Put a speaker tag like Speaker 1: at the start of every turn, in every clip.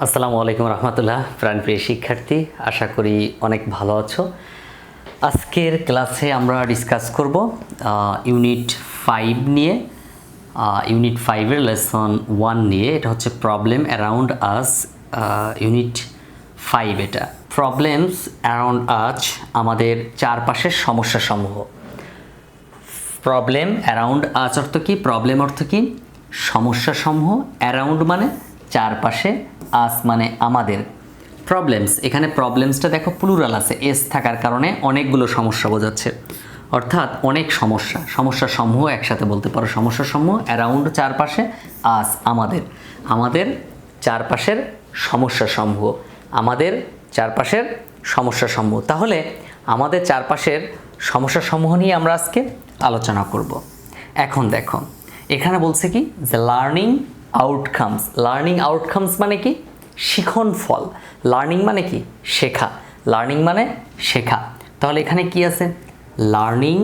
Speaker 1: আসসালামু আলাইকুম রহমতুল্লাহ। প্রাণপ্রিয় শিক্ষার্থী, আশা করি অনেক ভালো আছো। আজকের ক্লাসে আমরা ডিসকাস করব ইউনিট 5 নিয়ে, ইউনিট 5-এর লেসন 1 নিয়ে। এটা হচ্ছে প্রবলেম অ্যারাউন্ড আস, ইউনিট 5। এটা প্রবলেমস অ্যারাউন্ড আস, আমাদের চারপাশের সমস্যাসমূহ। প্রবলেম অ্যারাউন্ড আস অর্থ কি? প্রবলেম অর্থ কি? সমস্যাসমূহ। অ্যারাউন্ড মানে চারপাশে, আস মানে আমাদের। প্রবলেমস, এখানে প্রবলেমসটা দেখো প্লুরাল আছে, এস থাকার কারণে অনেকগুলো সমস্যা বোঝাচ্ছে, অর্থাৎ অনেক সমস্যা, সমস্যা সমূহ একসাথে বলতে পারো। সমস্যা সমূহ, অ্যারাউন্ড চারপাশে, আস আমাদের, আমাদের চারপাশের সমস্যা সমূহ, আমাদের চারপাশের সমস্যা সমূহ। তাহলে আমাদের চারপাশের সমস্যা সমূহ নিয়ে আমরা আজকে আলোচনা করব। এখন দেখো এখানে বলছে কি যে লার্নিং আউটকামস। লার্নিং আউটকামস মানে কি? শিখন ফল। লার্নিং মানে কি? শেখা। লার্নিং মানে শেখা। তাহলে এখানে কি আছে? লার্নিং,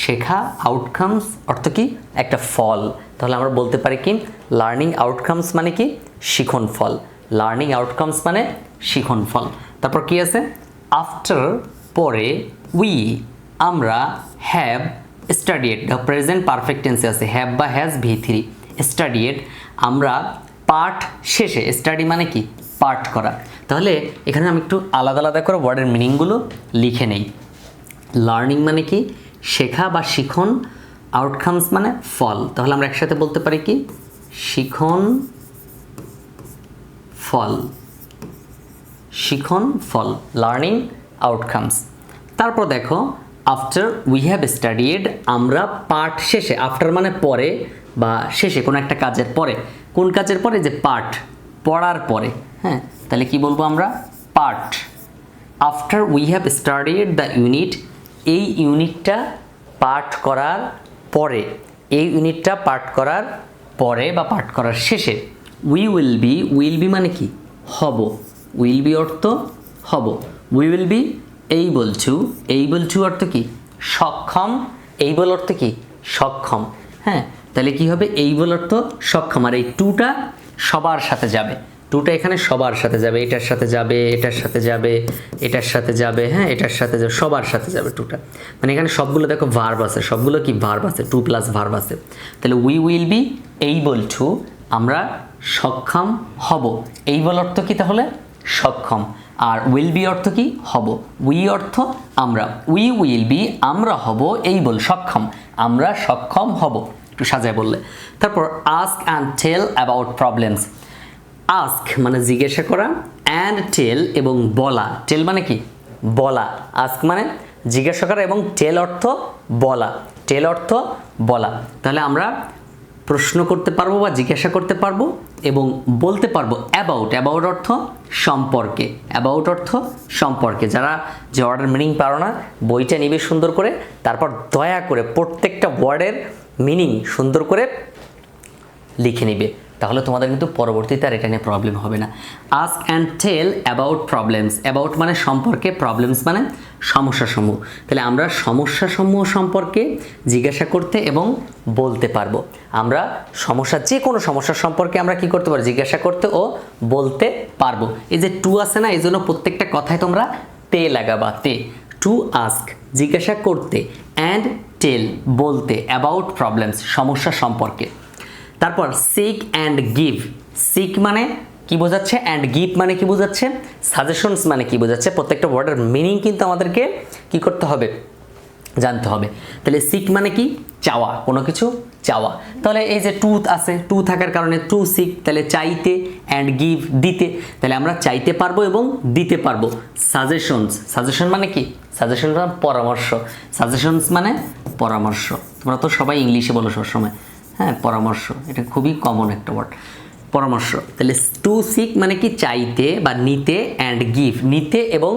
Speaker 1: শেখা, আউটকামস অর্থ কি? একটা ফল। তাহলে আমরা বলতে পারি কি লার্নিং আউটকামস মানে কি? শিখন ফল। লার্নিং আউটকামস মানে শিখন ফল। তারপর কি আছে? আফটার পরে, উই আমরা, have studied, the present perfect টেন্সে আছে হ্যাভ বা হ্যাজ V3। স্টাডিড আমরা পাঠ শেষে, স্টাডি মানে কি? পাঠ করা। তাহলে এখানে আমি একটু আলাদা আলাদা করে ওয়ার্ডের মিনিংগুলো লিখে নেই। লার্নিং মানে কি? শেখা বা শিখন। আউটকামস মানে ফল। তাহলে আমরা একসাথে বলতে পারি কি? শিখন ফল। শিখন ফল, লার্নিং আউটকামস। তারপর দেখো আফটার উই হ্যাভ স্টাডিড, আমরা পাঠ শেষে, আফটার মানে পরে বা শেষে, কোনো একটা কাজের পরে। কোন কাজের পরে? যে পাঠ, পড়ার পরে। হ্যাঁ, তাহলে কি বলবো আমরা? পাঠ। After we have studied the unit, এই ইউনিটটা পাঠ করার পরে, এই ইউনিটটা পাঠ করার পরে বা পাঠ করার শেষে। We will be, will be মানে কি? হব। উইল বি অর্থ হব। We will be able two, able two অর্থ কি? সক্ষম। এইবল অর্থ কি? সক্ষম। হ্যাঁ, তাহলে কি হবে? এইবল অর্থ সক্ষম। আর এই টুটা সবার সাথে যাবে, টুটা এখানে সবার সাথে যাবে, এটার সাথে যাবে, এটার সাথে যাবে, এটার সাথে যাবে, হ্যাঁ এটার সাথে যাবে, সবার সাথে যাবে টুটা। মানে এখানে সবগুলো দেখো ভার্ব আছে, সবগুলো কি ভার্ব আছে, টু প্লাস ভার্ব আছে। তাহলে we will be able two, আমরা সক্ষম হব। এইবল অর্থ কি? তাহলে সক্ষম। আর উইল বি অর্থ কি? হব। উই অর্থ আমরা, উই উইল বি আমরা হব এইবল সক্ষম, আমরা সক্ষম হব, একটু সাজায় বললে। তারপর ask and tell about problems. Ask মানে জিজ্ঞাসা করা, অ্যান্ড টেল এবং বলা। টেল মানে কি? বলা। আস্ক মানে জিজ্ঞাসা করা এবং টেল অর্থ বলা। টেল অর্থ বলা। তাহলে আমরা প্রশ্ন করতে পারবো বা জিজ্ঞাসা করতে পারবো এবং বলতে পারবো অ্যাবাউট। অ্যাবাউট অর্থ সম্পর্কে। অ্যাবাউট অর্থ সম্পর্কে। যারা যে ওয়ার্ডের মিনিং পারো না, বইটা নিবে সুন্দর করে, তারপর দয়া করে প্রত্যেকটা ওয়ার্ডের মিনিং সুন্দর করে লিখে নিবে, তাহলে তোমাদের কিন্তু পরবর্তীতে আর এটা নিয়ে প্রবলেম হবে না। Ask and tell about problems. About মানে সম্পর্কে, প্রবলেমস মানে সমস্যাসমূহ। তাহলে আমরা সমস্যাসমূহ সম্পর্কে জিজ্ঞাসা করতে এবং বলতে পারবো। আমরা সমস্যা, যে কোনো সমস্যা সম্পর্কে আমরা কি করতে পারবো? জিজ্ঞাসা করতে ও বলতে পারবো। এই যে টু আছে না, এই জন্য প্রত্যেকটা কথায় তোমরা তে লাগাবা, তে। টু আস্ক জিজ্ঞাসা করতে, অ্যান্ড টেল বলতে, অ্যাবাউট প্রবলেমস সমস্যা সম্পর্কে। তারপর সিক অ্যান্ড গিভ। সিক মানে কি বোঝাচ্ছে? অ্যান্ড গিভ মানে কি বোঝাচ্ছে? সাজেশনস মানে কি বোঝাচ্ছে? প্রত্যেকটা ওয়ার্ডের মিনিং কিন্তু আমাদেরকে কি করতে হবে? জানতে হবে। তাহলে সিক মানে কি? চাওয়া, কোনো কিছু চাওয়া। তাহলে এই যে টু আছে, টু থাকার কারণে টু সিক, তাহলে চাইতে, অ্যান্ড গিভ দিতে। তাহলে আমরা চাইতে পারবো এবং দিতে পারবো। সাজেশনস, সাজেশন মানে কি? সাজেশন মানে পরামর্শ। সাজেশনস মানে পরামর্শ। তোমরা তো সবাই ইংলিশে বলো সবসময়, হ্যাঁ পরামর্শ, এটা খুবই কমন একটা ওয়ার্ড, পরামর্শ। তাহলে টু সিক মানে কি? চাইতে বা নিতে, অ্যান্ড গিভ নিতে এবং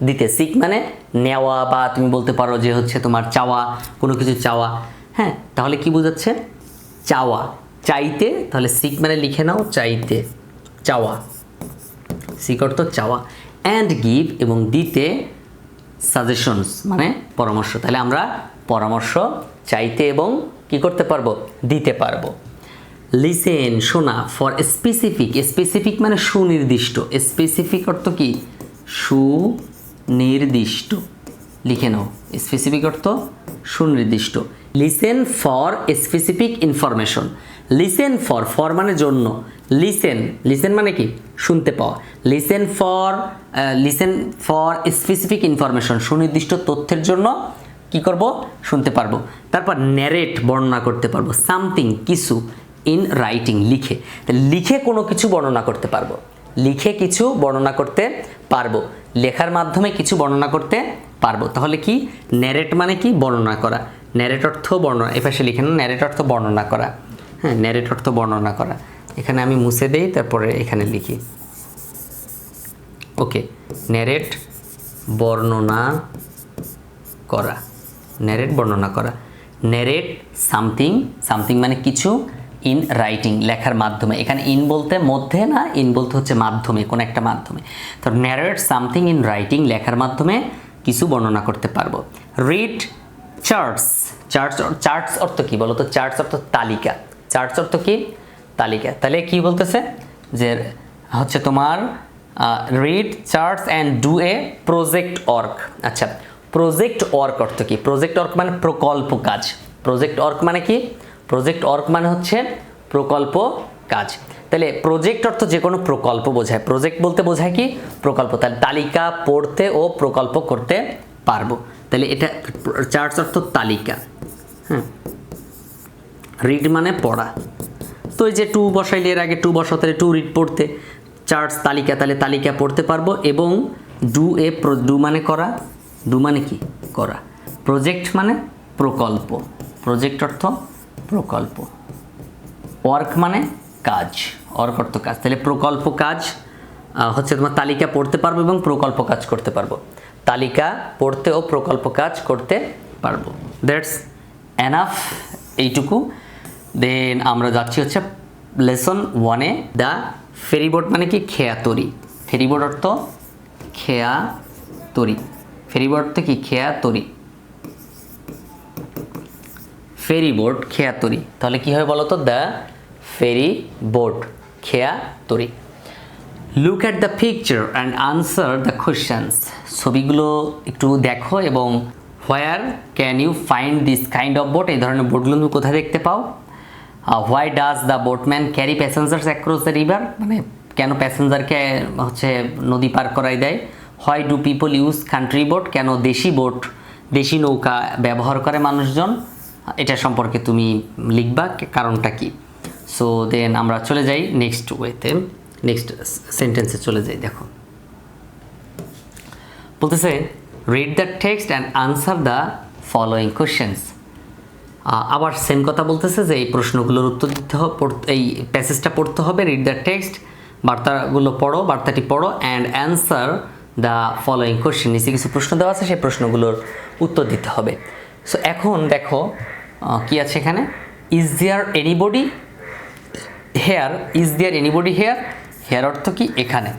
Speaker 1: দিতে। সিক মানে নেওয়া, বা তুমি বলতে পারো যে হচ্ছে তোমার চাওয়া, কোনো কিছু চাওয়া। হ্যাঁ, তাহলে কি বোঝাচ্ছে? চাওয়া, চাইতে। তাহলে সিক মানে লিখে নাও, চাইতে, চাওয়া। সিক অর্থ চাওয়া। অ্যান্ড গিভ এবং দিতে, সাজেশনস মানে পরামর্শ। তাহলে আমরা পরামর্শ চাইতে এবং কি করতে পারবো? দিতে পারবো। লিসেন শোনা, ফর স্পেসিফিক, স্পেসিফিক মানে সুনির্দিষ্ট, স্পেসিফিক অর্থ কি সুনির্দিষ্ট, লিখে নাও, স্পেসিফিক অর্থ সুনির্দিষ্ট। Listen for specific information, listen for, for মানে জন্য, লিসেন, লিসেন মানে কি শুনতে পাওয়া, লিসেন ফর স্পেসিফিক ইনফরমেশন, সুনির্দিষ্ট তথ্যের জন্য কি করব শুনতে পারবো। তারপর ন্যারেট বর্ণনা করতে পারবো, সামথিং কিছু, ইন রাইটিং লিখে, লিখে কোনো কিছু বর্ণনা করতে পারবো, লিখে কিছু বর্ণনা করতে পারবো, লেখার মাধ্যমে কিছু বর্ণনা করতে পারবো। তাহলে কি ন্যারেট মানে কি বর্ণনা করা, ন্যারেট অর্থ বর্ণনা, এপাশে লিখে না, ন্যারেট অর্থ বর্ণনা করা, হ্যাঁ ন্যারেট অর্থ বর্ণনা করা। এখানে আমি মুছে দেই, তারপরে এখানে লিখি, ওকে, ন্যারেট বর্ণনা করা, ন্যারেট বর্ণনা করা, ন্যারেট সামথিং, সামথিং মানে কিছু, ইন রাইটিং লেখার মাধ্যমে, এখানে ইন বলতে মধ্যে না, ইন বলতে হচ্ছে মাধ্যমে, কোন একটা মাধ্যমে, তো ন্যারেট সামথিং ইন রাইটিং লেখার মাধ্যমে কিছু বর্ণনা করতে পারবো। রিড চার্টস, চার্টস অর্থ কি বলো তো, চার্টস অর্থ তালিকা, চার্টস অর্থ কি তালিকা, তাহলে কি বলতেছে যে হচ্ছে তোমার read charts and do a project work. আচ্ছা, প্রজেক্ট ওয়ার্ক অর্থ কি, প্রজেক্ট ওয়ার্ক মানে প্রকল্প কাজ, প্রজেক্ট ওয়ার্ক মানে কি, প্রজেক্ট ওয়ার্ক মানে হচ্ছে প্রকল্প কাজ। তাহলে প্রজেক্ট অর্থ যে কোনো প্রকল্প বোঝায়, প্রজেক্ট বলতে বোঝায় কি প্রকল্প, তাহলে তালিকা পড়তে ও প্রকল্প করতে পারবো, তাহলে এটা চার্টস অর্থ তালিকা, হ্যাঁ। রিড মানে পড়া, তো এই যে টু বসাইলে এর আগে টু বসাতে, টু রিড পড়তে, চার্টস তালিকা, তাহলে তালিকা পড়তে পারবো, এবং ডু এ, ডু মানে করা, ডু মানে কি করা, প্রজেক্ট মানে প্রকল্প, প্রজেক্ট অর্থ প্রকল্প, ওয়ার্ক মানে কাজ, ওয়ার্ক অর্থ কাজ, তাহলে প্রকল্প কাজ হচ্ছে তোমার তালিকা পড়তে পারবো এবং প্রকল্প কাজ করতে পারবো, তালিকা পড়তে ও প্রকল্প কাজ করতে পারবো। দ্যাটস এনাফ, এইটুকু। দেন আমরা যাচ্ছি হচ্ছে লেসন 1-এ, দ্য ফেরিবোট মানে কি খেয়াতরি, ফেরিবোট অর্থ খেয়াতরি, ফেরিবোট অর্থ কি খেয়াতরি, ফেরিবোট খেয়াতরি, তাহলে কি হয় বলো তো, দ্য ফেরি বোট খেয়াতরি। Look at the picture and answer the questions, ছবিগুলো একটু দেখো এবং where can you find this kind of boat, এই ধরনের বোটগুলো তুমি কোথায় দেখতে পাও। Why does the boatman carry passengers across the river, মানে কেন প্যাসেঞ্জারকে হচ্ছে নদী পার করাই দেয়। Why do people use country boat, কেন দেশি বোট, দেশি নৌকা ব্যবহার করে মানুষজন, এটা সম্পর্কে তুমি লিখবা কারণটা কি। সো দেন আমরা চলে যাই নেক্সট ওয়েতে, নেক্সট সেন্টেন্সে চলে যাই। দেখো বলতেছে read the text and answer the following questions, আবার সেম কথা বলতেছে যে এই প্রশ্নগুলোর উত্তর দিতে হবে, এই প্যাসেজটা পড়তে হবে, রিড দ্য টেক্সট, বার্তাগুলো পড়ো, বার্তাটি পড়ো, and answer the following question, নিচে কিছু প্রশ্ন দেওয়া আছে, সেই প্রশ্নগুলোর উত্তর দিতে হবে। সো এখন দেখো কি আছে এখানে, is there anybody here, is there anybody here, here অর্থ কি এখানে,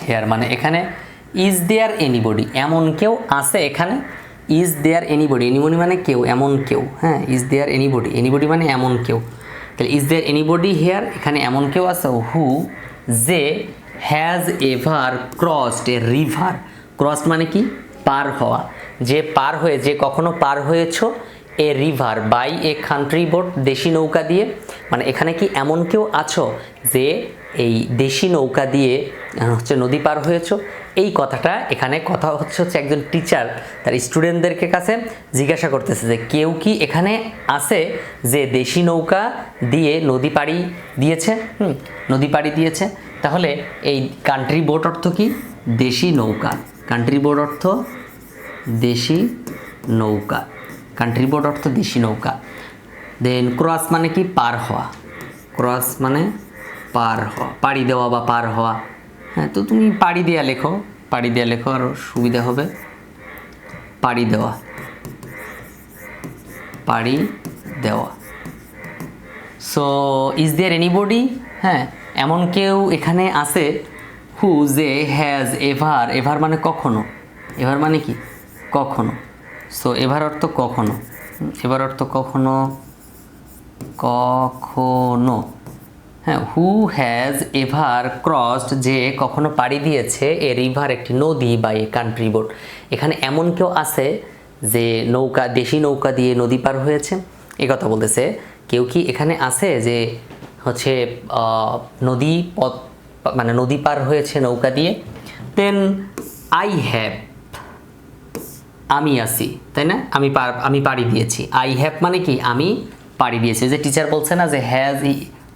Speaker 1: হেয়ার মানে এখানে, ইজ দেয়ার এনিবডি এমন কেউ আছে এখানে, ইজ দেয়ার এনিবডি, এনিবডি মানে কেউ, এমন কেউ, হ্যাঁ, ইজ দেয়ার এনিবডি, এনিবডি মানে এমন কেউ, তাহলে ইজ দেয়ার এনিবডি হেয়ার, এখানে এমন কেউ আছে, হু যে has ever crossed A river, crossed মানে কি পার হওয়া, যে পার হয়ে, যে কখনো পার হয়েছো, a river by a country boat, দেশি নৌকা দিয়ে, মানে এখানে কি এমন কেউ আছো যে এই দেশি নৌকা দিয়ে হচ্ছে নদী পার হয়েছো, এই কথাটা এখানে কথা হচ্ছে একজন টিচার তার স্টুডেন্টদেরকে কাছে জিজ্ঞাসা করতেছে যে কেউ কি এখানে আছে যে দেশি নৌকা দিয়ে নদী পাড়ি দিয়েছে, নদী পাড়ি দিয়েছে। তাহলে এই কান্ট্রি বোট অর্থ কি দেশি নৌকা, কান্ট্রি বোট অর্থ দেশি নৌকা, কান্ট্রি বোট অর্থ দেশি নৌকা। দেন ক্রস মানে কি পার হওয়া, ক্রস মানে পার হওয়া, পাড়ি দেওয়া বা পার হওয়া, হ্যাঁ, তো তুমি পাড়ি দেওয়া লেখো, পাড়ি দেওয়া লেখো আরও সুবিধা হবে, পাড়ি দেওয়া, পাড়ি দেওয়া। সো ইজ দেয়ার এনিবডি, হ্যাঁ, এমন কেউ এখানে আছে, হু যে হ্যাজ এভার, এভার মানে কখনো, এভার মানে কি কখনো, সো এভার অর্থ কখনো, এবার অর্থ কখনো, কখনো, হ্যাঁ, হু হ্যাজ এভার ক্রসড, যে কখনো পাড়ি দিয়েছে এ রিভার, একটি নদী, বা এ কান্ট্রি বোট। এখানে এমন কেউ আছে যে নৌকা, দেশি নৌকা দিয়ে নদী পার হয়েছে, এ কথা বলতেছে। কেউ কি এখানে আছে যে হচ্ছে নদী পথ মানে নদী পার হয়েছে নৌকা দিয়ে? দেন আই হ্যাভ, আমি আছি, তাই না? আমি পাড়ি দিয়েছি। আই হ্যাভ মানে কি? আমি পাড়ি দিয়েছি। যে টিচার বলছে না যে হ্যাজ,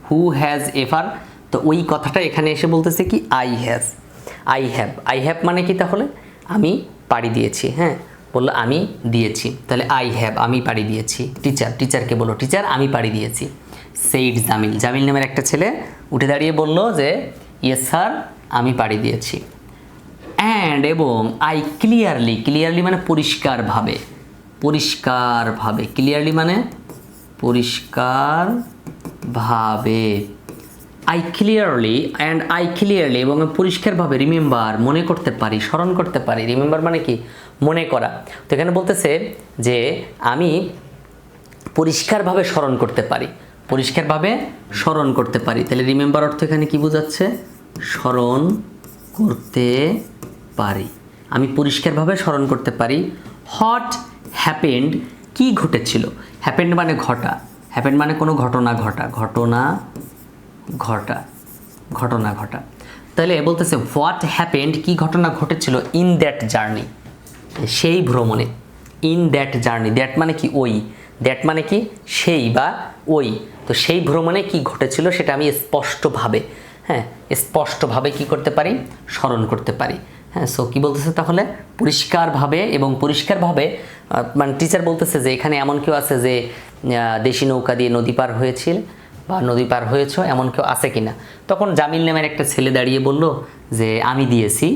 Speaker 1: হু হ্যাজ এভার, তো ওই কথাটা এখানে এসে বলতেছে কি আই হ্যাভ। আই হ্যাভ মানে কি তাহলে? আমি পাড়ি দিয়েছি। হ্যাঁ, বললো আমি দিয়েছি, তাহলে আই হ্যাভ, আমি পাড়ি দিয়েছি। টিচারকে বলো টিচার আমি পাড়ি দিয়েছি। সেইড জামিল নামের একটা ছেলে উঠে দাঁড়িয়ে বলল যে ইয়েস স্যার, আমি পাড়ি দিয়েছি। অ্যান্ড এবং আই ক্লিয়ারলি মানে পরিষ্কারভাবে, ক্লিয়ারলি মানে পরিষ্কারভাবে, আই ক্লিয়ারলি এবং পরিষ্কারভাবে রিমেম্বার মানে করতে পারি, স্মরণ করতে পারি। রিমেম্বার মানে কি? মনে করা। তো এখানে বলতেছে যে আমি পরিষ্কারভাবে স্মরণ করতে পারি, তাহলে রিমেম্বার অর্থ এখানে কি বোঝাচ্ছে? স্মরণ করতে পারি, আমি পরিষ্কারভাবে স্মরণ করতে পারি। হোয়াট হ্যাপেন্ড, কি ঘটেছিল? হ্যাপেন্ড মানে ঘটা, হ্যাপেন্ড মানে কোনো ঘটনা ঘটা। তাহলে বলতেছে হোয়াট হ্যাপেন্ড, কি ঘটনা ঘটেছিল? ইন দ্যাট জার্নি, সেই ভ্রমণে। ইন দ্যাট জার্নি, দ্যাট মানে কি? ওই। দ্যাট মানে কি? সেই বা ওই। তো সেই ভ্রমণে কি ঘটেছিল সেটা আমি স্পষ্টভাবে কি করতে পারি? স্মরণ করতে পারি। হ্যাঁ, সো কি বলতেছে তাহলে? পরিষ্কারভাবে মানে টিচার বলতেছে যে এখানে এমন কেউ আছে যে দেশি নৌকা দিয়ে নদী পার হয়েছিল বা নদী পার হয়েছ, এমন কেউ আছে কিনা? তখন জামিল নামের একটা ছেলে দাঁড়িয়ে বলল যে আমি দিয়েছি,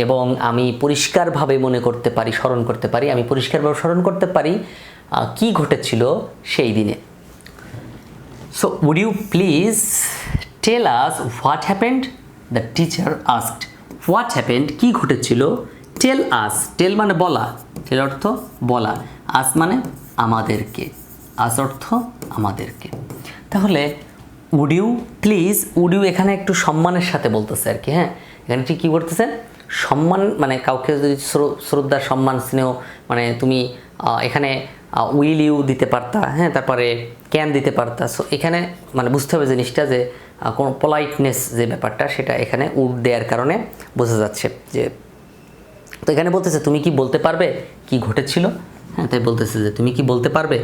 Speaker 1: এবং আমি পরিষ্কারভাবে মনে করতে পারি, স্মরণ করতে পারি, আমি পরিষ্কারভাবে স্মরণ করতে পারি কি ঘটেছিল সেই দিনে। So would you please tell us what happened? The teacher asked. What happened, কি ঘটেছিল? টেল আস, টেল মানে বলা, টেল অর্থ বলা, আস মানে আমাদেরকে, আস অর্থ আমাদেরকে। তাহলে would you please, would you এখানে একটু সম্মানের সাথে বলতেছে আর কি। হ্যাঁ, এখানে ঠিক কী করতেছে? সম্মান মানে কাউকে যদি শ্রদ্ধা, সম্মান, স্নেহ, মানে তুমি এখানে উইল ইউ দিতে পারতা, হ্যাঁ, তারপরে ক্যান দিতে পারতা। সো এখানে মানে বুঝতে হবে জিনিসটা যে কোনো পোলাইটনেস যে ব্যাপারটা, সেটা এখানে উড দেওয়ার কারণে বোঝা যাচ্ছে। যে তো এখানে বলতেছে তুমি কি বলতে পারবে কি ঘটেছিল? হ্যাঁ, তাই বলতেছে যে তুমি কি বলতে পারবে?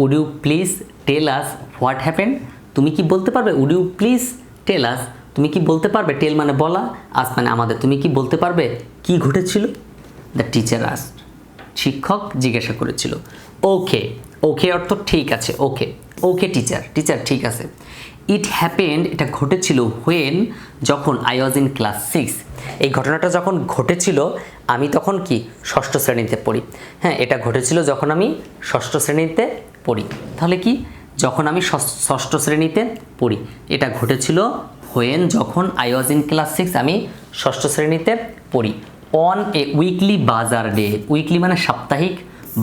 Speaker 1: Would you please tell us what happened? তুমি কি বলতে পারবে? Would you please tell us, তুমি কি বলতে পারবে? টেল মানে বলা, আস মানে আমাদের, তুমি কি বলতে পারবে কি ঘটেছিল? দ্য টিচার আস্কড, শিক্ষক জিজ্ঞাসা করেছিল। ওকে, ওকে অর্থ ঠিক আছে, ওকে টিচার ঠিক আছে। ইট হ্যাপেন্ড, এটা ঘটেছিল হোয়েন, যখন আই ওয়াজ ইন ক্লাস 6, এই ঘটনাটা যখন ঘটেছিল আমি তখন কি ষষ্ঠ শ্রেণীতে পড়ি। হ্যাঁ, এটা ঘটেছিল যখন আমি ষষ্ঠ শ্রেণীতে পড়ি। তাহলে কি? যখন আমি ষষ্ঠ শ্রেণীতে পড়ি। এটা ঘটেছিল হোয়েন, যখন আই ওয়াজ ইন ক্লাস 6, আমি ষষ্ঠ শ্রেণীতে পড়ি। অন এ উইকলি বাজার ডে, উইকলি মানে সাপ্তাহিক,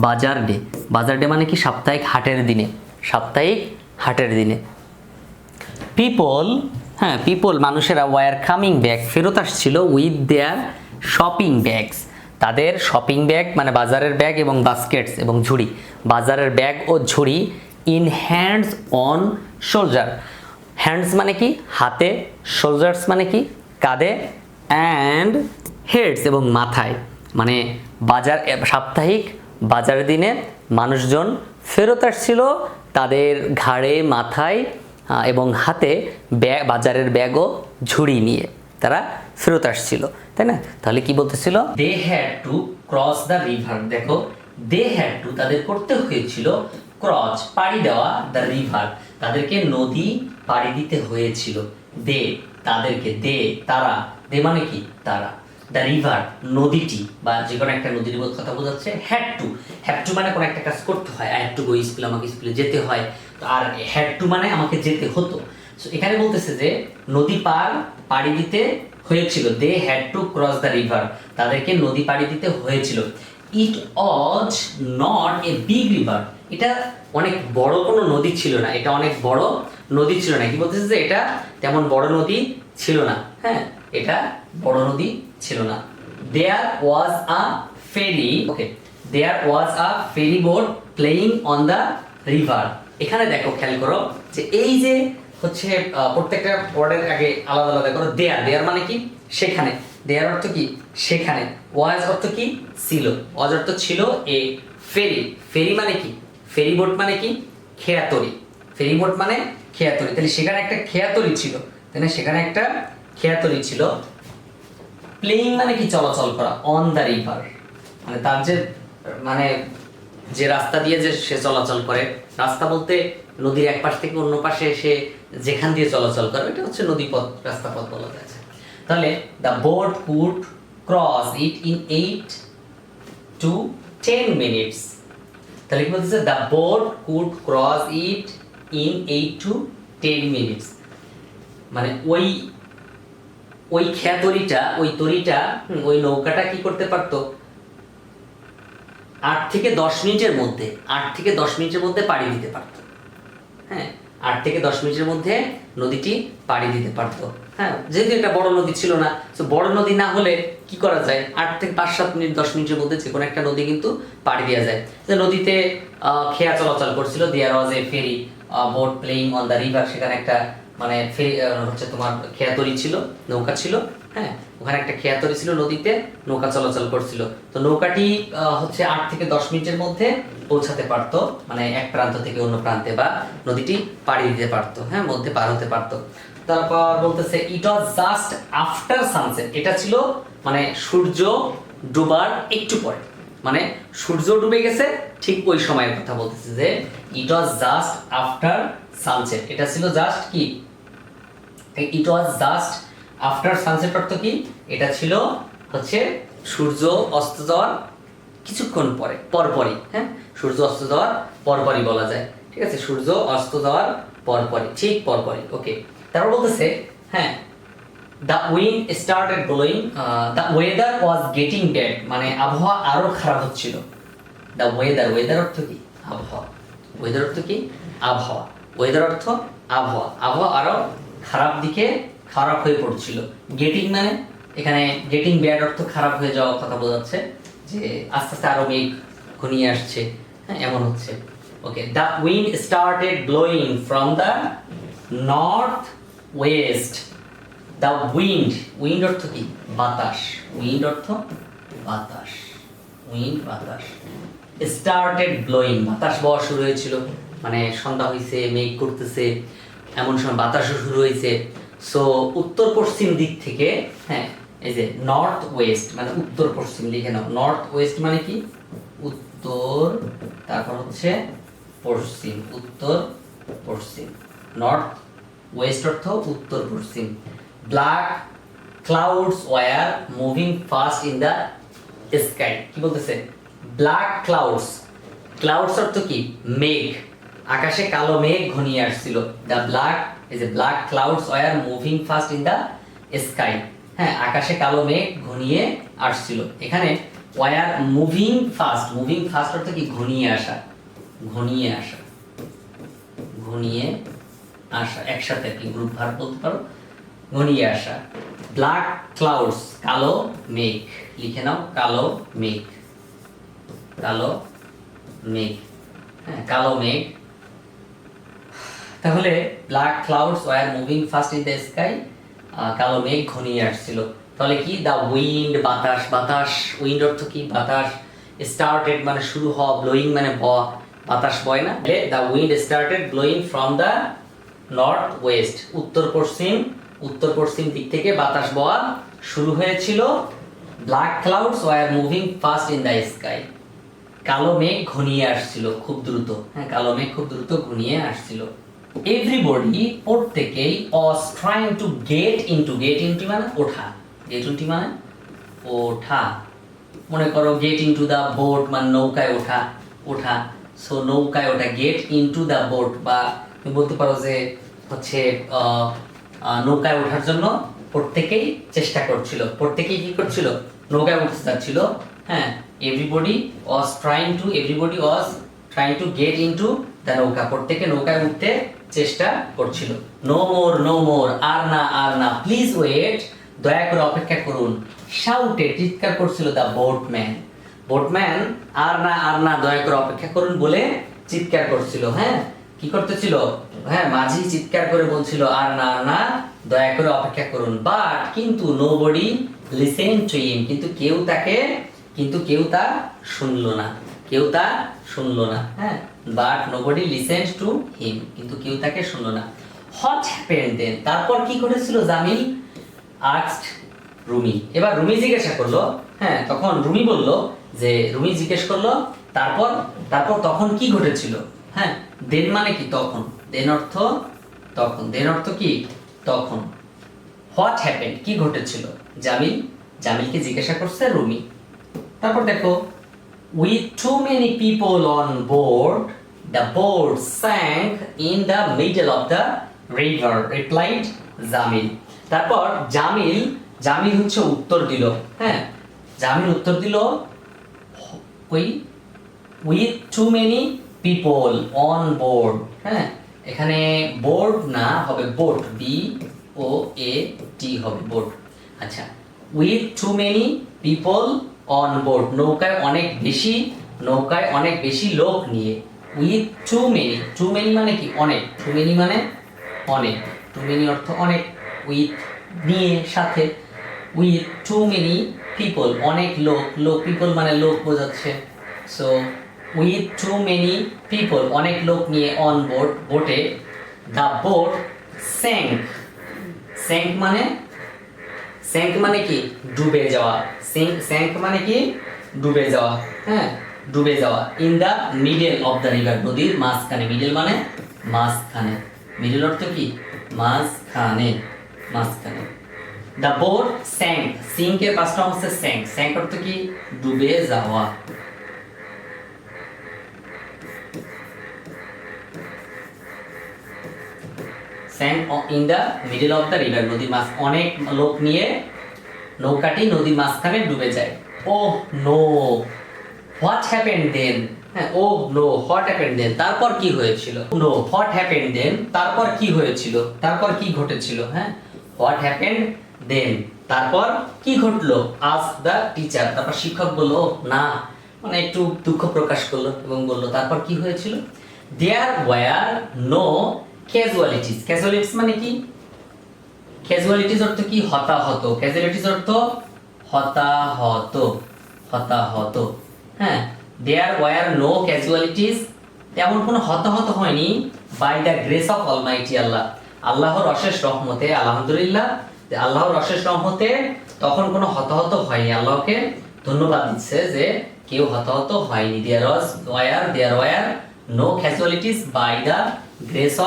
Speaker 1: বাজার ডে মানে কি? সাপ্তাহিক হাটের দিনে। পিপল মানুষেরা ওয়ার কামিং ব্যাক, ফেরত আসছিল, উইথ দেয়ার শপিং ব্যাগস, তাদের শপিং ব্যাগ মানে বাজারের ব্যাগ এবং বাস্কেটস এবং ঝুড়ি, বাজারের ব্যাগ ও ঝুড়ি, in hands on shoulder, hands মানে কি? হাতে, শোল্ডার্স মানে কি? কাঁধে, অ্যান্ড হেডস এবং মাথায়, মানে সাপ্তাহিক বাজারের দিনে মানুষজন ফেরত আসছিল তাদের ঘাড়ে, মাথায় এবং হাতে বাজারের ব্যাগ ও ঝুড়ি নিয়ে তারা ফেরত আসছিল, তাই না? তাহলে কি বলতেছিল? They had to cross the river, দেখো দে হ্যাড টু তাদের করতে হয়েছিল, ক্রস পাড়ি দেওয়া, দ্য রিভার তাদেরকে নদী পাড়ি দিতে হয়েছিল, দে তাদেরকে, দে তারা, দে মানে কি? তারা, দ্য রিভার নদীটি, বা যে কোনো একটা নদীর কথা বোঝাচ্ছে। হ্যাড টু মানে কোনো একটা কাজ করতে হয়, I had to go school, আমাকে স্কুলে যেতে হয়, আর হ্যাড টু মানে আমাকে যেতে হতো। সো এখানে বলতেছে যে নদী পাড়ি দিতে হয়েছিল, they had to cross the river তাদেরকে নদী পাড়ি দিতে হয়েছিল। It was not a big river, এটা অনেক বড় কোনো নদী ছিল না, এটা অনেক বড় নদী ছিল না। কি বলতেছে যে এটা তেমন বড় নদী ছিল না, হ্যাঁ, এটা বড় নদী ছিল না। There was a ferry, okay, there was a ferry boat playing on the river. এখানে দেখো, খেয়াল করো যে এই যে হচ্ছে প্রত্যেকটা ওয়ার্ডের আগে আলাদা আলাদা করো। দেয়ার, দেয়ার মানে কি সেখানে, দেয়ার অর্থ কি সেখানে, ওয়াজ অর্থ কি ছিল, ওয়াজ অর্থ ছিল, এ ফেরি, ফেরি মানে কি, ফেরি বোট মানে কি খেয়াতরি, ফেরি বোট মানে খেয়াতরি, তাহলে সেখানে একটা খেয়াতরি ছিল, তাহলে সেখানে একটা খেয়াতরি ছিল। প্লেইং মানে কি চলাচল করা, অন দ্য রিভার মানে তার যে মানে যে রাস্তা দিয়ে যে সে চলাচল করে, রাস্তা বলতে নদীর এক পাশ থেকে অন্য পাশে সে যেখান দিয়ে চলাচল করে এটা হচ্ছে নদীপথ, রাস্তা পথ বলা যায়। তাহলে the boat could cross it in 8 to 10 minutes। তাহলে কি বলতেছে, the boat could cross it in 8 to 10 minutes, মানে ওই ওই খেয়াতরিটা, ওই তরিটা, ওই নৌকাটা কি করতে পারতো 8 থেকে 10 মিনিটের মধ্যে, 8 থেকে 10 মিনিটের মধ্যে পাড়ি দিতে পারতো, হ্যাঁ, 8 থেকে 10 মিনিটের মধ্যে নদীটি পাড়ি দিতে পারতো, হ্যাঁ, যেহেতু এটা বড় নদী ছিল না, তো বড় নদী না হলে কি করা যায়, 8 থেকে 5-7 মিনিট 10 মিনিটের মধ্যে যে কোনো একটা নদী কিন্তু পাড়ি দেওয়া যায়। যে নদীতে খেয়া চলাচল করছিল, there was a ferry boat playing on the river, সেখানে একটা মানে হচ্ছে তোমার খেয়াতরি ছিল, নৌকা ছিল, হ্যাঁ, ওখানে একটা খেয়াতরি ছিল, নদীতে নৌকা চলাচল করছিল। তো নৌকাটি হচ্ছে 8 থেকে 10 মিনিটের মধ্যে পৌঁছাতে পারতো, মানে এক প্রান্ত থেকে অন্য প্রান্তে, বা নদীটি পাড়ি দিতে পারতো, হ্যাঁ, মধ্যে পার হতে পারতো। তারপর বলতেছে ইট ওয়াজ জাস্ট আফটার সানসেট, এটা ছিল মানে সূর্য ডুবার একটু পরে, মানে সূর্য ডুবে গেছে ঠিক ওই সময়ের কথা বলতেছে, যে ইট ওয়াজ জাস্ট আফটার সানসেট, এটা ছিল জাস্ট কি, ইট ওয়াজ জাস্ট আফটার সানসেট অর্থ কি, এটা ছিল হচ্ছে সূর্য অস্ত যাওয়ার কিছুক্ষণ পরে, পরপরই, হ্যাঁ, সূর্য অস্ত যাওয়ার পরপরই বলা যায়, ঠিক আছে, সূর্য অস্ত যাওয়ার পরপরই, ঠিক পরপরই, ওকে। তারপর বলতেছে, হ্যাঁ, the wind started blowing, the weather was getting bad, মানে আবহাওয়া আরো খারাপ হচ্ছিল। দ্য ওয়েদার, ওয়েদার অর্থ কি আবহাওয়া, ওয়েদার অর্থ কি আবহাওয়া, ওয়েদার অর্থ আবহাওয়া, আবহাওয়া আরো খারাপ দিকে খারাপ হয়ে পড়ছিল। গেটিং মানে এখানে গেটিং ব্যাড অর্থ খারাপ হয়ে যাওয়ার কথা বোঝাচ্ছে, যে আস্তে আস্তে আরো মেঘ ঘনিয়ে আসছে, হ্যাঁ, এমন হচ্ছে, okay. The wind started blowing from the north west, the wind, wind অর্থ কি বাতাস, উইন্ড অর্থ বাতাস, উইন্ড বাতাস, স্টার্টেড ব্লোয়িং বাতাস বওয়া শুরু হয়েছিল, মানে সন্ধ্যা হয়েছে, মেঘ করতেছে, এমন সময় বাতাসও শুরু হয়েছে। সো উত্তর পশ্চিম দিক থেকে, হ্যাঁ, এই যে নর্থ ওয়েস্ট মানে উত্তর পশ্চিম, লিখে নাও, নর্থ ওয়েস্ট মানে কি উত্তর, তারপর হচ্ছে পশ্চিম, উত্তর পশ্চিম, নর্থ ওয়েস্ট অর্থ উত্তর পশ্চিম। Black clouds were moving fast in the sky, কি বলতেছে, ব্ল্যাক ক্লাউডস, ক্লাউডস অর্থ কি মেঘ, আকাশে কালো মেঘ ঘনিয়ে আসছিল। দ্য ব্ল্যাক, এই যে black clouds were moving fast in the sky, হ্যাঁ, আকাশে কালো মেঘ ঘনিয়ে আসছিল। এখানে were moving fast, moving fast অর্থ কি ঘনিয়ে আসা, ঘনিয়ে আসা, ঘনিয়ে আসা, একসাথে কি গ্রুপ ভার্ব বলতে পারো, ঘনিয়ে আসা। ব্ল্যাক ক্লাউডস কালো মেঘ, লিখে নাও কালো মেঘ, কালো মেঘ, হ্যাঁ, কালো মেঘ। তাহলে black clouds were moving fast in the sky, কালো মেঘ ঘনিয়ে আসছিল। তাহলে কি দ্য উইন্ড বাতাস, বাতাস, উইন্ড অর্থ কি বাতাস, স্টার্টেড মানে শুরু হওয়া, ব্লোয়িং মানে বওয়া, বাতাস বয় না, the wind started blowing from the north West, উত্তর পশ্চিম, উত্তর পশ্চিম দিক থেকে বাতাস বওয়া শুরু হয়েছিল। Black clouds were moving fast in the sky, কালো মেঘ ঘনিয়ে আসছিল খুব দ্রুত, হ্যাঁ, কালো মেঘ খুব দ্রুত ঘনিয়ে আসছিল। এভরিবডি, প্রত্যেকেই, ওয়াজ trying to get into, gate into মানে ওঠা, গেট ইনটু মানে ওঠা, মনে করো গেট ইনটু দ্য বোট মানে নৌকায় ওঠা, ওঠা, সো নৌকায় ওঠা, গেট ইনটু দ্য বোট, বা তুমি বলতে পারো যে হচ্ছে নৌকায় ওঠার জন্য প্রত্যেকেই চেষ্টা করছিল, প্রত্যেকেই কি করছিল নৌকায় উঠতে চাচ্ছিল, হ্যাঁ। Everybody was trying to, everybody was trying to get into the নৌকা, প্রত্যেকে নৌকায় উঠতে চেষ্টা করছিল। নো মোর, আর না, প্লিজ ওয়েট, দয়া করে অপেক্ষা করুন। শাউটে, চিৎকার করছিল দ্য বোটম্যান আর না, দয়া করে অপেক্ষা করুন বলে চিৎকার করছিল। হ্যাঁ, কি করতেছিল? হ্যাঁ, মাঝি চিৎকার করে বলছিল আর না, দয়া করে অপেক্ষা করুন। বাট কিন্তু নোবডি লিসেন টু হিম, কিন্তু কেউ তা শুনলো না। হ্যাঁ, but nobody listens to him, কিন্তু কেউ তাকে শুনলো না। হোয়াট হ্যাপেন্ড দেন, তারপর কি ঘটেছিল? জামিল আস্কড রুমি, এবার রুমি জিজ্ঞাসা করলো। হ্যাঁ, তখন রুমি বলল যে, রুমি জিজ্ঞেস করলো তারপর তখন কি ঘটেছিল? হ্যাঁ, দেন মানে কি? তখন। দেন অর্থ কি? তখন। হোয়াট হ্যাপেন্ড, কি ঘটেছিল? জামিলকে জিজ্ঞাসা করছে রুমি। তারপর দেখো, with too many people on board the boat sank in the middle of the river, replied Jamil. তারপর জামিল হচ্ছে উত্তর দিল। হ্যাঁ, জামিল উত্তর দিল with too many people on board। হ্যাঁ, এখানে বোর্ড না, হবে বোট, BOAT হবে বোট। আচ্ছা, with too many people on board, নৌকায় অনেক বেশি লোক নিয়ে। with too many মানে কি? অনেক। too many মানে অনেক, too many অর্থ অনেক, with নিয়ে, সাথে। with too many people, অনেক লোক people মানে লোক বোঝাচ্ছে। So with too many people, অনেক লোক নিয়ে, on board, বোটে, the boat sank মানে কি? ডুবে যাওয়া। sank মানে কি? ডুবে যাওয়া। হ্যাঁ, ডুবে যাওয়া। in the middle of the river, নদীর মাঝখানে। middle মানে মাঝখানে। middle অর্থ কি? মাঝখানে। the boat sink এর পাঁচটা হচ্ছে sank অর্থ কি? ডুবে যাওয়া। sank in the middle of the river, নদীর মাঝ, অনেক লোক নিয়ে নৌকাটি নদীর মাঝখানে ডুবে যায়। ওহ নো, হোয়াট হ্যাপেন্ড দেন। হ্যাঁ, ওহ নো, হোয়াট হ্যাপেন্ড দেন, তারপর কি হয়েছিল? নো, হোয়াট হ্যাপেন্ড দেন, তারপর কি হয়েছিল? তারপর কি ঘটেছিল? হ্যাঁ, হোয়াট হ্যাপেন্ড দেন, তারপর কি ঘটলো? আস্ক দ্য টিচার, তারপর শিক্ষক বলল না, মানে একটু দুঃখ প্রকাশ করলো এবং বলল তারপর কি হয়েছিল? দেয়ার ওয়্যার নো ক্যাজুয়ালিটিস মানে কি? ক্যাজুয়ালিটিস অর্থ কি? হতাহত। ক্যাজুয়ালিটিস অর্থ হতাহত। হ্যাঁ, দেয়ার ওয়্যার নো ক্যাজুয়ালিটিস, তেমন কোনো হতাহত হয়নি। By the grace of almighty Allah, আল্লাহর অশেষ রহমতে, আলহামদুলিল্লাহ, আল্লাহর অশেষ রহমতে তখন কোনো হতাহত হয়নি। আল্লাহকে ধন্যবাদ দিচ্ছে যে কেউ হতাহত হয়নি। There were no casualties by the grace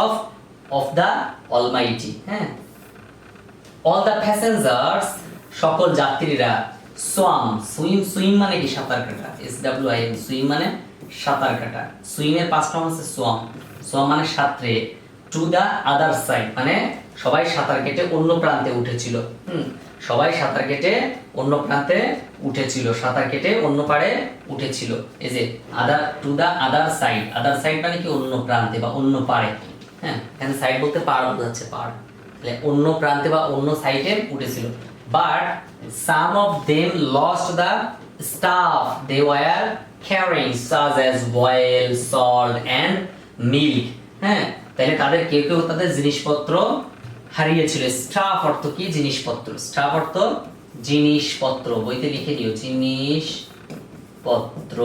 Speaker 1: of the almighty. হ্যাঁ, অল দ্য প্যাসেঞ্জার্স, সকল যাত্রীরা, সুইম মানে কি? সাঁতার কাটা। SWIM, সুইম মানে সাঁতার কাটা। সুইমের পাঁচটা হচ্ছে সোয়াম মানে সাঁতরে। টু দ্য আদার সাইড মানে সবাই সাঁতার কেটে অন্য প্রান্তে উঠেছিল। সবাই সাঁতার কেটে অন্য প্রান্তে উঠেছিল, সাঁতার কেটে অন্য পাড়ে উঠেছিল। এই যে টু দ্য আদার সাইড মানে কি? অন্য প্রান্তে বা অন্য পাড়ে। হ্যাঁ, এখানে সাইড বলতে পাড় বোঝাচ্ছে, পাড়, তাহলে অন্য প্রান্তে বা অন্য সাইডে উঠেছিল। But some of them lost the stuff they were carrying, such as oil, salt and milk. হ্যাঁ, তাহলে তাদের কেউ তাদের জিনিসপত্র হারিয়েছিল। স্টাফ অর্থ কি? জিনিসপত্র। স্টাফ অর্থ জিনিসপত্র, বইতে লিখে দিও, জিনিসপত্র।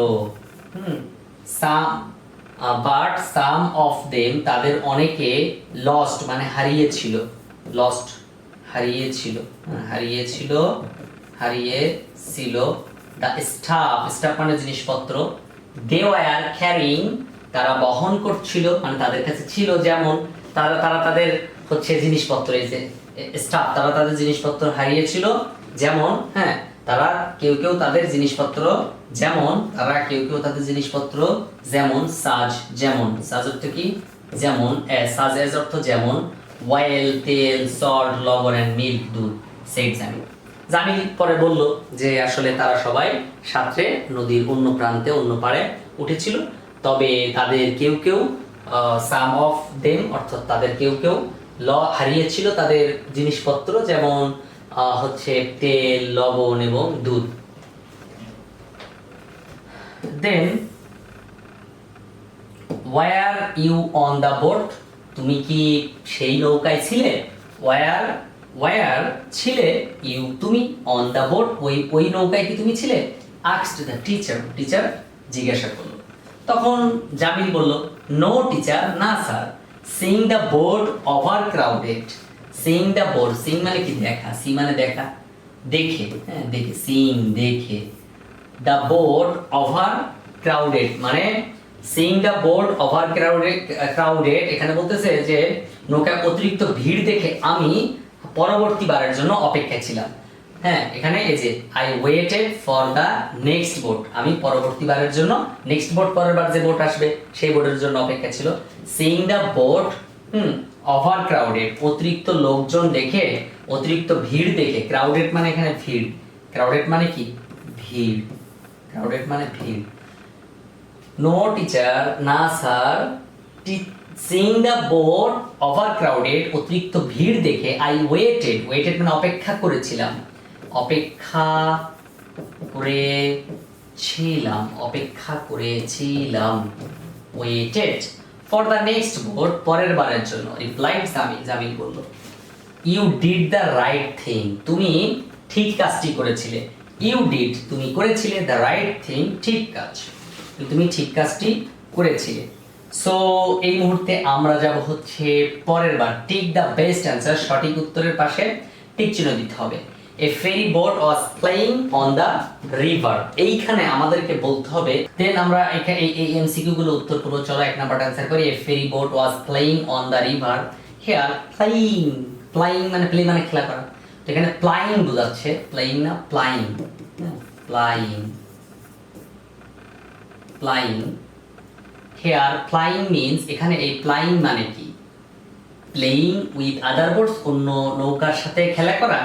Speaker 1: বাট সাম অফ দেম, তাদের অনেকে, লস্ট মানে হারিয়েছিল, দ্য স্টাফ মানে জিনিসপত্র, দে ওয়্যার ক্যারিং, তারা বহন করছিল, মানে তাদের কাছে ছিল, যেমন তারা তাদের হচ্ছে জিনিসপত্র, এই যে স্টাফ, তারা তাদের জিনিসপত্র হারিয়েছিল, যেমন। হ্যাঁ, তারা কেউ তাদের জিনিসপত্র যেমন সাজ অর্থ কি? যেমন। সাজ এজ অর্থ যেমন। অয়েল তেল, সল্ট লবণ, এন্ড মিল্ক দুধ। সেট জামিল পরে বলল যে আসলে তারা সবাই সাঁতরে নদীর অন্য প্রান্তে অন্য পাড়ে উঠেছিল, তবে তাদের কেউ সাম অফ দেম অর্থাৎ তাদের কেউ কেউ হারিয়েছিল তাদের জিনিসপত্র, যেমন হচ্ছে তেল, লবণ এবং দুধ। Then were you on the boat, তুমি কি সেই নৌকায় ছিলে? ওয়ার ওয়ার ছিলে ইউ তুমি, অন দ্য বোট ওই নৌকায় কি তুমি ছিলে? আস্কড দ্য টিচার, টিচার জিজ্ঞাসা করলো। তখন জামিল বলল, নো টিচার, না sir. Singh the boat over crowded, Singh the boat, Singh মানে কি দেখা, সি মানে দেখা, দেখে, হ্যাঁ দেখে, সিং দেখে, দ্য বোট ওভার ক্রাউডেড মানে Singh the boat over crowded এখানে বলতেছে যে নৌকায় অতিরিক্ত ভিড় দেখে আমি পরবর্তী বারের জন্য অপেক্ষায় ছিলাম। হ্যাঁ এখানে এই যে I waited for the next boat, আমি পরবর্তী বারের জন্য নেক্সট বোট, পরের বার যে বোট আসবে সেই বোটের জন্য অপেক্ষা ছিল। Singh the boat over crowded, অতিরিক্ত লোকজন দেখে, অতিরিক্ত ভিড় দেখে, ক্রাউডেড মানে এখানে ভিড়, ক্রাউডেড মানে কি ভিড়, ক্রাউডেড মানে ভিড়। নো টিচার, না sir. Singh the boat over crowded, অতিরিক্ত ভিড় দেখে আই ওয়েটেড, ওয়েটেড মানে অপেক্ষা করেছিলাম, অপেক্ষা করেছিলাম, অপেক্ষা করেছিলাম, waited for the next boat, পরের বারের জন্য। রিপ্লাইড জামিল, জামিল বলল, you did the right thing, তুমি ঠিক কাজটি করেছিলে। ইউ ডিড তুমি করেছিলে, দ্য রাইট থিং ঠিক কাজ, তুমি ঠিক কাজটি করেছিলে। সো এই মুহূর্তে আমরা যাব হচ্ছে পরের বার, টিক দ্য বেস্ট অ্যান্সার, সঠিক উত্তরের পাশে টিক চিহ্ন দিতে হবে। A ferry boat was playing on the river, এইখানে আমাদেরকে বলতে হবে। দেন আমরা এখানে এই এমসিকিউ গুলো উত্তর করব। চলো এক নাম্বারটা অ্যানসার করি। A ferry boat was playing on the river, here playing, playing মানে প্লে মানে খেলা করা, তো এখানে প্লাইং বোঝাচ্ছে, প্লেইং না plying, plying, plying. Here plying means, এখানে এই প্লাইং মানে কি, প্লেইং উইথ আদার বোটস, অন্য নৌকার সাথে খেলা করা,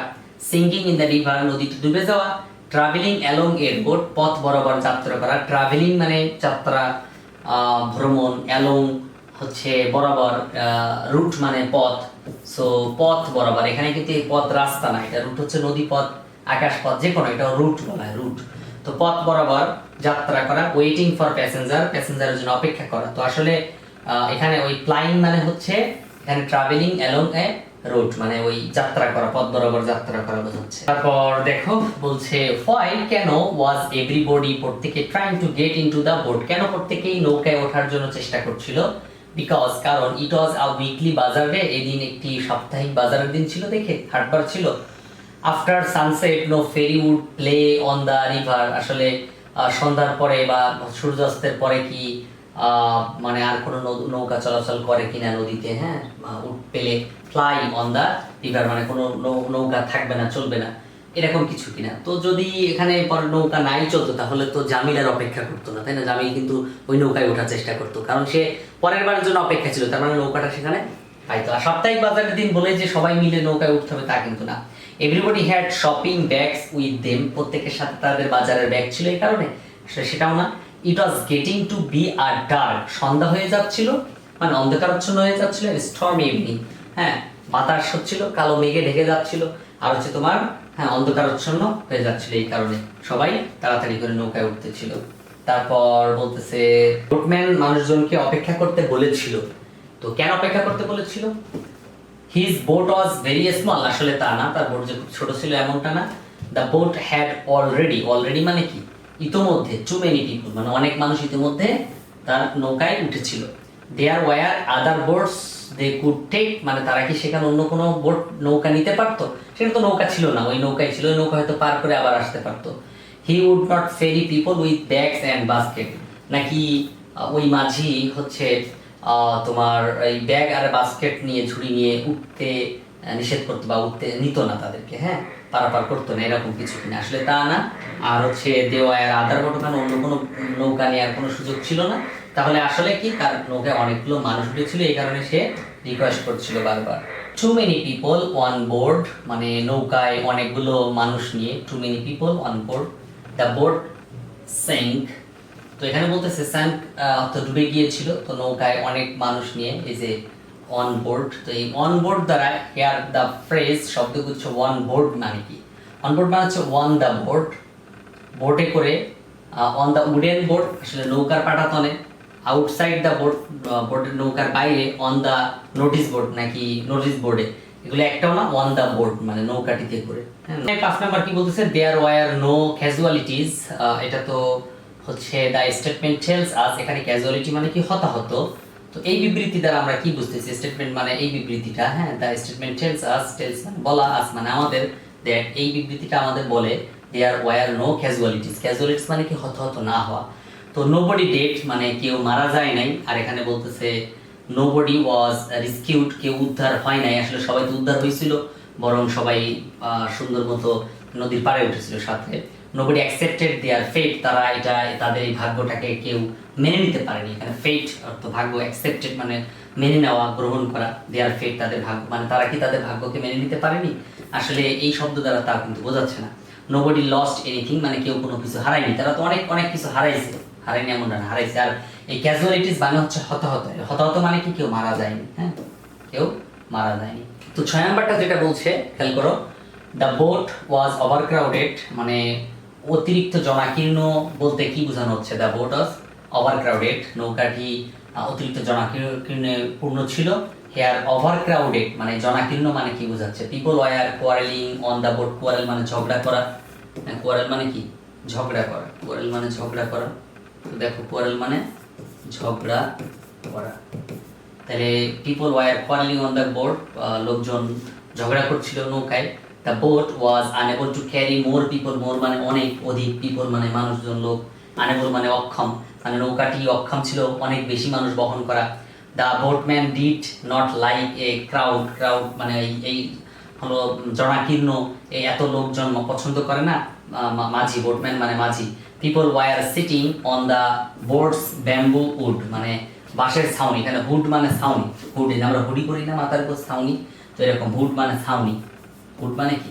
Speaker 1: সিঙ্কিং ইন দ্য রিভার নদীতে ডুবে যাওয়া, ট্রাভেলিং অ্যালং এ বোট পথ বরাবর যাত্রা করা, ট্রাভেলিং মানে যাত্রা, ভ্রমণ, অ্যালং হচ্ছে বরাবর, রুট মানে পথ, সো পথ বরাবর, এখানে কিন্তু এই পথ রাস্তা না, এটা রুট হচ্ছে নদী পথ, আকাশ পথ, যে কোনো এটা রুট বলা হয়, রুট। তো পথ বরাবর যাত্রা করা, ওয়েটিং ফর প্যাসেঞ্জার, প্যাসেঞ্জারের জন্য অপেক্ষা করা। তো আসলে এখানে ওই প্লাইং মানে হচ্ছে এখানে ট্রাভেলিং অ্যালং এ রুট মানে ওই যাত্রা করা, পথ বরাবর যাত্রা করা বোঝাচ্ছে। তারপর দেখো বলছে হোয়াই, কেন, ওয়াজ এভরিবডি, প্রত্যেকে, trying to get into the boat, কেন প্রত্যেকেই নৌকায় ওঠার জন্য চেষ্টা করছিল? বিকজ কারণ, ইট ওয়াজ আ উইকলি বাজার ডে, এই দিন একটি সাপ্তাহিক বাজারের দিন ছিল দেখে, হাটবার ছিল। After sunset no ferry would play on the river, আসলে সন্ধ্যার পরে বা সূর্যাস্তের পরে কি মানে আর কোনো নৌকা চলাচল করে কিনা নদীতে, হ্যাঁ উড পেলে, ফ্লাই অন দ্য রিভার মানে কোনো নৌকা থাকবে না, চলবে না, এরকম কিছু কিনা। তো যদি এখানে পরে নৌকা নাই চলতো তাহলে তো জামিল আর অপেক্ষা করতো না, তাই না? জামিল কিন্তু ওই নৌকায় ওঠার চেষ্টা করতো, কারণ সে পরের বারের জন্য অপেক্ষা ছিল, তার মানে নৌকাটা সেখানে পাইতো। আর সাপ্তাহিক বাজারের দিন বলে যে সবাই মিলে নৌকায় উঠতে হবে তা কিন্তু না। Everybody had shopping bags with them, প্রত্যেকের সাথে তাদের বাজারের ব্যাগ ছিল, এই কারণে সেটাও না। It was getting to be আর ডার্ক, সন্ধ্যা হয়ে যাচ্ছিল মানে অন্ধকারাচ্ছন্ন হয়ে যাচ্ছিল। স্টর্ম ইভিনিং, হ্যাঁ বাতাস হচ্ছিল, কালো মেঘে ঢেকে যাচ্ছিল, আর হচ্ছে তোমার হ্যাঁ অন্ধকারাচ্ছন্ন হয়ে যাচ্ছিল, এই কারণে সবাই তাড়াতাড়ি করে নৌকায় উঠতেছিল। তারপর বলতেছে বোটম্যান মানুষজনকে অপেক্ষা করতে বলেছিল। তো কেন অপেক্ষা করতে বলেছিল? His boat was very small, আসলে তা না, তার বোট যে খুব ছোট ছিল এমনটা না। The boat had already, already মানে কি ইতোমধ্যে, টু মেনি পিপল মানে অনেক মানুষ ইতিমধ্যে তার নৌকায় উঠেছিল। There were other boats they could take, মানে তারা কি সেখানে অন্য কোনো বোট নৌকা নিতে পারতো? সেখানে তো নৌকা ছিল না, ওই নৌকায় ছিল, ওই নৌকা হয়তো পার করে আবার আসতে পারতো। He would not ferry people with bags and basket, নাকি ওই মাঝি হচ্ছে তোমার এই ব্যাগ আর বাস্কেট নিয়ে, ঝুড়ি নিয়ে উঠতে নিষেধ করতো বা উঠতে নিত না তাদেরকে, হ্যাঁ পারাপার করতো না, এরকম কিছু কিনা, আসলে তা না। আর হচ্ছে দেওয়ার আদার বোট, ওখানে অন্য কোনো নৌকা নেওয়ার কোনো সুযোগ ছিল না, তাহলে আসলে কি তার নৌকায় অনেকগুলো মানুষ উঠেছিল, এই কারণে সে রিকোয়েস্ট করছিল বারবার। Too many people on board মানে নৌকায় অনেকগুলো মানুষ নিয়ে, too many people on board. The boat sank, তো এখানে বলতেছে স্যাঙ্ক তো ডুবে গিয়েছিল, তো নৌকায় অনেক মানুষ নিয়ে, এই যে অন বোর্ড। তো এই অন বোর্ড দ্বারা হেয়ার দ্য ফ্রেজ শব্দগুচ্ছ অন বোর্ড মানে কি? অন বোর্ড মানে হচ্ছে অন দ্য বোর্ড, বোটে করে, অন দ্য উডেন বোর্ড আসলে নৌকার পাটাতনে, আউটসাইড দ্য বোর্ড বোর্ডের নৌকার বাইরে, অন দ্য নোটিশ বোর্ড নাকি নোটিশ বোর্ডে, এগুলো একটাও না, অন দ্য বোর্ড মানে নৌকাটিতে করে। হ্যাঁ, 5 নাম্বার কি বলতেছে? There were no casualties. এটা তো হচ্ছে দ্য স্টেটমেন্ট টেলস আস, এখানে ক্যাজুয়ালিটি মানে কি? হতাহত। তো এই বিবৃতি দ্বারা আমরা কি বুঝতেছি? স্টেটমেন্ট মানে এই বিবৃতিটা, হ্যাঁ, the statement tells us, tells মানে বলা, আস মানে আমাদের, দ্যাট এই বিবৃতিটা আমাদের বলে there were no casualties. Casualties মানে কি? হতাহত না হওয়া। তো নোবডি ডেড মানে কেউ মারা যায় নাই, আর এখানে বলতেছে নোবডি ওয়াজ রেস্কিউড, কেউ উদ্ধার হয় নাই। আসলে সবাই তো উদ্ধার হয়েছিল, বরং সবাই সুন্দর মতো নদীর পাড়ে উঠেছিল সাথে। নোবডি অ্যাকসেপ্টেড দেয়ার ফেট, তারা এটা তাদের এই ভাগ্যটাকে কেউ মেনে নিতে পারেনি। এখানে ফেট অর্থ ভাগ্য, অ্যাকসেপ্টেড মানে মেনে নেওয়া, গ্রহণ করা, দেয়ার ফেট তাদের ভাগ্য, মানে তারা কি তাদের ভাগ্যকে মেনে নিতে পারেনি? আসলে এই শব্দ দ্বারা তা কিন্তু বোঝাচ্ছে না। নোবডি লস্ট এনিথিং মানে কেউ কোনো কিছু হারায়নি, তারা তো অনেক অনেক কিছু হারাইছে, হারায়নি এমন না, হারাইছে। আর এই ক্যাজুয়ালিটিস মানে হচ্ছে হতাহত। হতাহত মানে কি? কেউ মারা যায়নি, হ্যাঁ, কেউ মারা যায়নি। তো 6 নাম্বারটা যেটা বলছে খেয়াল করো, দ্য বোট ওয়াজ ওভারক্রাউডেড মানে অতিরিক্ত জনাকীর্ণ বলতে কি বোঝানো হচ্ছে? দ্য বোট ওয়াজ ওভারক্রাউডেড, নৌকাটি অতিরিক্ত জনাকীর্ণে পূর্ণ ছিল। হেয়ার ওভারক্রাউডেড মানে জনাকীর্ণ মানে কি বোঝাচ্ছে? People were quarrelling on the boat, quarrel মানে ঝগড়া করা, কোয়ারেল মানে কি? ঝগড়া করা, কোয়ারেল মানে ঝগড়া করা। তো দেখো কোয়ারেল মানে ঝগড়া করা, তাহলে people were quarrelling on the boat, লোকজন ঝগড়া করছিল নৌকায়। The boat was unable to carry more people, more মানে অনেক, অধিক, পিপল মানে মানুষজন, লোক, আনএবল মানে অক্ষম, মানে নৌকাটি অক্ষম ছিল অনেক বেশি মানুষ বহন করা। The boatman did not like a crowd, crowd মানে এই হলো জনাকীর্ণ, এই এত লোকজন পছন্দ করে না মাঝি, বোটম্যান মানে মাঝি। People were sitting on the boats bamboo wood মানে বাঁশের ছাউনি, এখানে হুড মানে ছাউনি, হুড আমরা হুডি করি না মাথার উপর ছাউনি, তো এরকম হুড মানে ছাউনি, হুড মানে কি?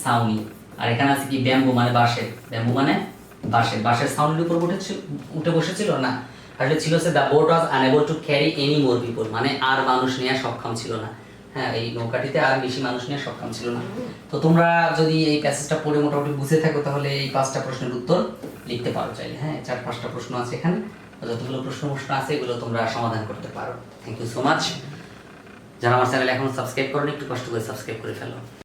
Speaker 1: ছাউনি। আর এখানে আছে কি? ব্যাম্বু মানে বাঁশের, ব্যাম্বু মানে বাঁশের, বাঁশের ছাউনির উপর উঠে বসেছিল না, আসলে ছিল সে the boat was unable to carry any more people মানে আর মানুষ নেওয়া সক্ষম ছিল না, হ্যাঁ, এই নৌকাটিতে আর বেশি মানুষ নেওয়া সক্ষম ছিল না। তো তোমরা যদি এই প্যাসেজটা পড়ে মোটামুটি বুঝে থাকো তাহলে এই 5টা প্রশ্নের উত্তর লিখতে পারো চাইলে, হ্যাঁ, 4-5টা প্রশ্ন আছে এখানে, যতগুলো প্রশ্ন আছে এগুলো তোমরা সমাধান করতে পারো। Thank you so much. যারা আমার চ্যানেল এখনো সাবস্ক্রাইব করোনি একটু কষ্ট করে সাবস্ক্রাইব করে ফেলো।